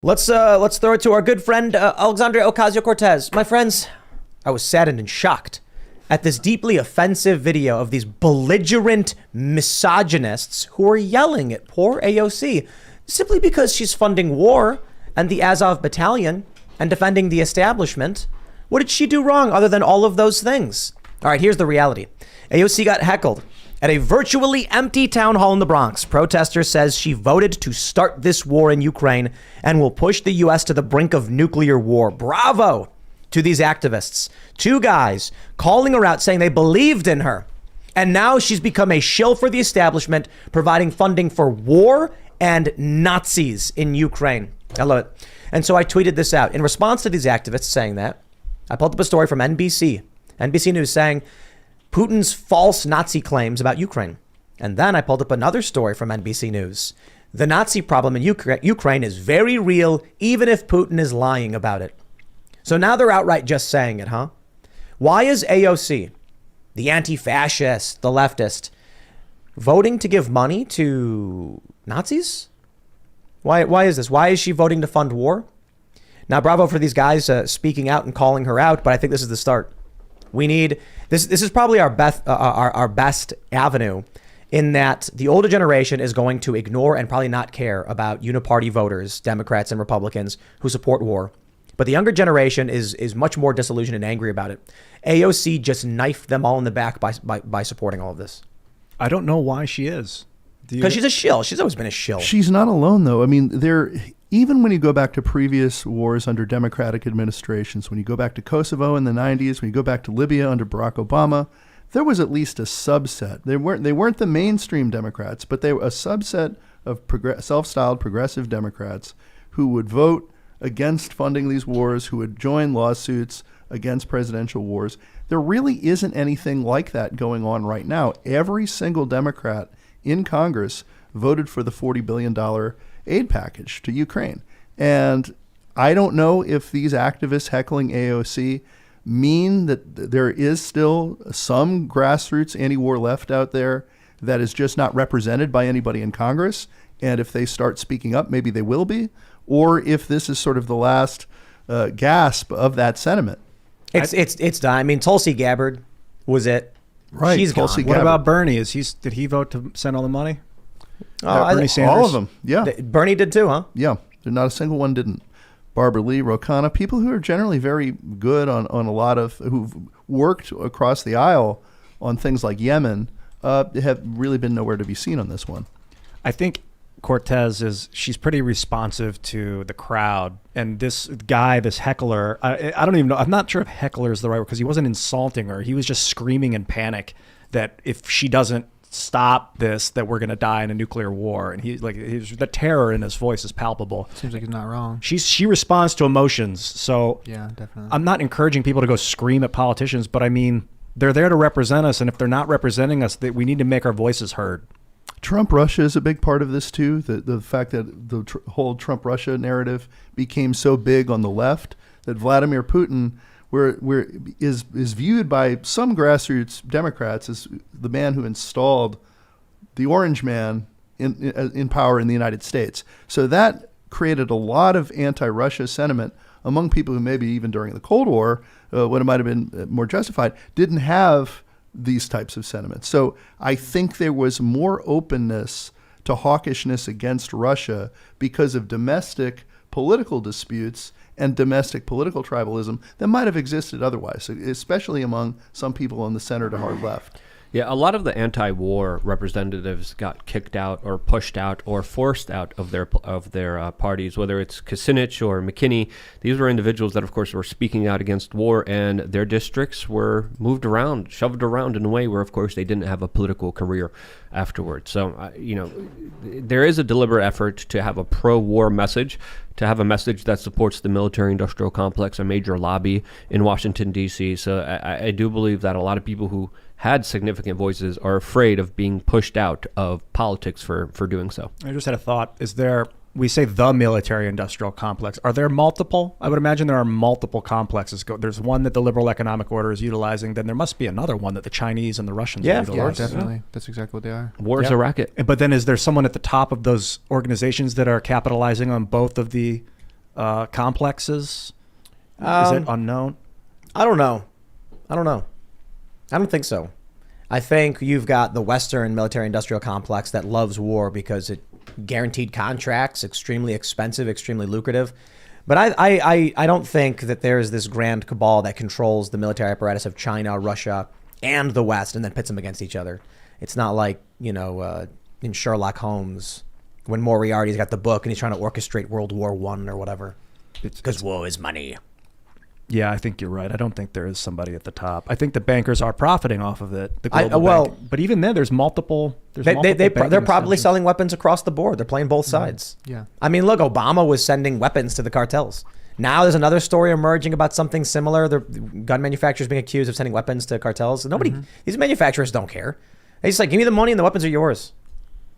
Let's throw it to our good friend Alexandria Ocasio-Cortez. My friends, I was saddened and shocked at this deeply offensive video of these belligerent misogynists who are yelling at poor AOC simply because she's funding war and the Azov battalion and defending the establishment. What did she do wrong other than all of those things? All right, here's the reality. AOC got heckled at a virtually empty town hall in the Bronx. Protester says she voted to start this war in Ukraine and will push the U.S. to the brink of nuclear war. Bravo to these activists. Two guys calling her out, saying they believed in her. And now she's become a shill for the establishment, providing funding for war and Nazis in Ukraine. I love it. And so I tweeted this out. In response to these activists saying that, I pulled up a story from NBC News saying, Putin's false Nazi claims about Ukraine. And then I pulled up another story from NBC News. The Nazi problem in Ukraine is very real, even if Putin is lying about it. So now they're outright just saying it, huh? Why is AOC, the anti-fascist, the leftist, voting to give money to Nazis? Why is this? Why is she voting to fund war? Now, bravo for these guys speaking out and calling her out, but I think this is the start. We need this. This is probably our best avenue, in that the older generation is going to ignore and probably not care about uniparty voters, Democrats and Republicans who support war. But the younger generation is much more disillusioned and angry about it. AOC just knifed them all in the back by supporting all of this. I don't know why she is. Because she's a shill. She's always been a shill. She's not alone, though. I mean, even when you go back to previous wars under Democratic administrations, when you go back to Kosovo in the 90s, when you go back to Libya under Barack Obama, there was at least a subset. They weren't the mainstream Democrats, but they were a subset of self-styled progressive Democrats who would vote against funding these wars, who would join lawsuits against presidential wars. There really isn't anything like that going on right now. Every single Democrat in Congress voted for the $40 billion aid package to Ukraine. And I don't know if these activists heckling AOC mean that there is still some grassroots anti-war left out there that is just not represented by anybody in Congress. And if they start speaking up, maybe they will be. Or if this is sort of the last gasp of that sentiment. It's done. I mean, Tulsi Gabbard was it. Right. She's Tulsi gone. What Gabbard. about Bernie? Did he vote to send all the money? Bernie Sanders. All of them. Yeah. Bernie did too, huh? Yeah. Not a single one didn't. Barbara Lee, Ro Khanna, people who are generally very good on a lot of, who've worked across the aisle on things like Yemen, have really been nowhere to be seen on this one. I think Cortez she's pretty responsive to the crowd. And this guy, this heckler, I don't even know. I'm not sure if heckler is the right word, because he wasn't insulting her. He was just screaming in panic that if she doesn't stop this, that we're going to die in a nuclear war. And the terror in his voice is palpable. Seems like he's not wrong. She responds to emotions. So yeah, definitely. I'm not encouraging people to go scream at politicians, but I mean, they're there to represent us. And if they're not representing us, we need to make our voices heard. Trump-Russia is a big part of this, too. The fact that the whole Trump-Russia narrative became so big on the left that Vladimir Putin is viewed by some grassroots Democrats as the man who installed the Orange Man in power in the United States. So that created a lot of anti-Russia sentiment among people who maybe even during the Cold War, when it might have been more justified, didn't have these types of sentiments. So I think there was more openness to hawkishness against Russia because of domestic political disputes and domestic political tribalism that might have existed otherwise, especially among some people on the center to hard left. Yeah, a lot of the anti-war representatives got kicked out or pushed out or forced out of their parties, whether it's Kucinich or McKinney. These were individuals that, of course, were speaking out against war, and their districts were moved around, shoved around in a way where, of course, they didn't have a political career afterwards. So, there is a deliberate effort to have a pro-war message, to have a message that supports the military-industrial complex, a major lobby in Washington, D.C. So I do believe that a lot of people who had significant voices are afraid of being pushed out of politics for doing so. I just had a thought. We say the military-industrial complex. Are there multiple? I would imagine there are multiple complexes. There's one that the liberal economic order is utilizing. Then there must be another one that the Chinese and the Russians are utilizing. Yeah, definitely. That's exactly what they are. War is a racket. But then is there someone at the top of those organizations that are capitalizing on both of the complexes? Is it unknown? I don't know. I don't think so. I think you've got the Western military-industrial complex that loves war because it guaranteed contracts, extremely expensive, extremely lucrative. But I don't think that there's this grand cabal that controls the military apparatus of China, Russia, and the West and then pits them against each other. It's not like, in Sherlock Holmes when Moriarty's got the book and he's trying to orchestrate World War I or whatever. Because war is money. Yeah, I think you're right. I don't think there is somebody at the top. I think the bankers are profiting off of it. The but even then, there's multiple. They're probably selling weapons across the board. They're playing both sides. Yeah. I mean, look, Obama was sending weapons to the cartels. Now there's another story emerging about something similar. The gun manufacturers being accused of sending weapons to cartels. These manufacturers don't care. They just like, give me the money and the weapons are yours.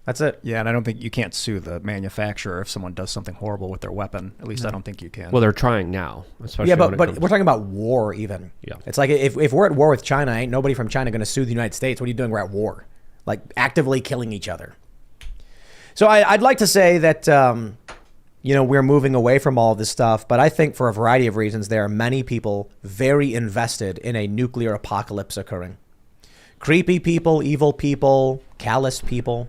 That's it. Yeah, and I don't think you can't sue the manufacturer if someone does something horrible with their weapon. At least I don't think you can. Well, they're trying now, especially. Yeah, but we're talking about war even. Yeah. It's like if we're at war with China, ain't nobody from China going to sue the United States. What are you doing? We're at war. Like actively killing each other. So I'd like to say that, we're moving away from all this stuff. But I think for a variety of reasons, there are many people very invested in a nuclear apocalypse occurring. Creepy people, evil people, callous people.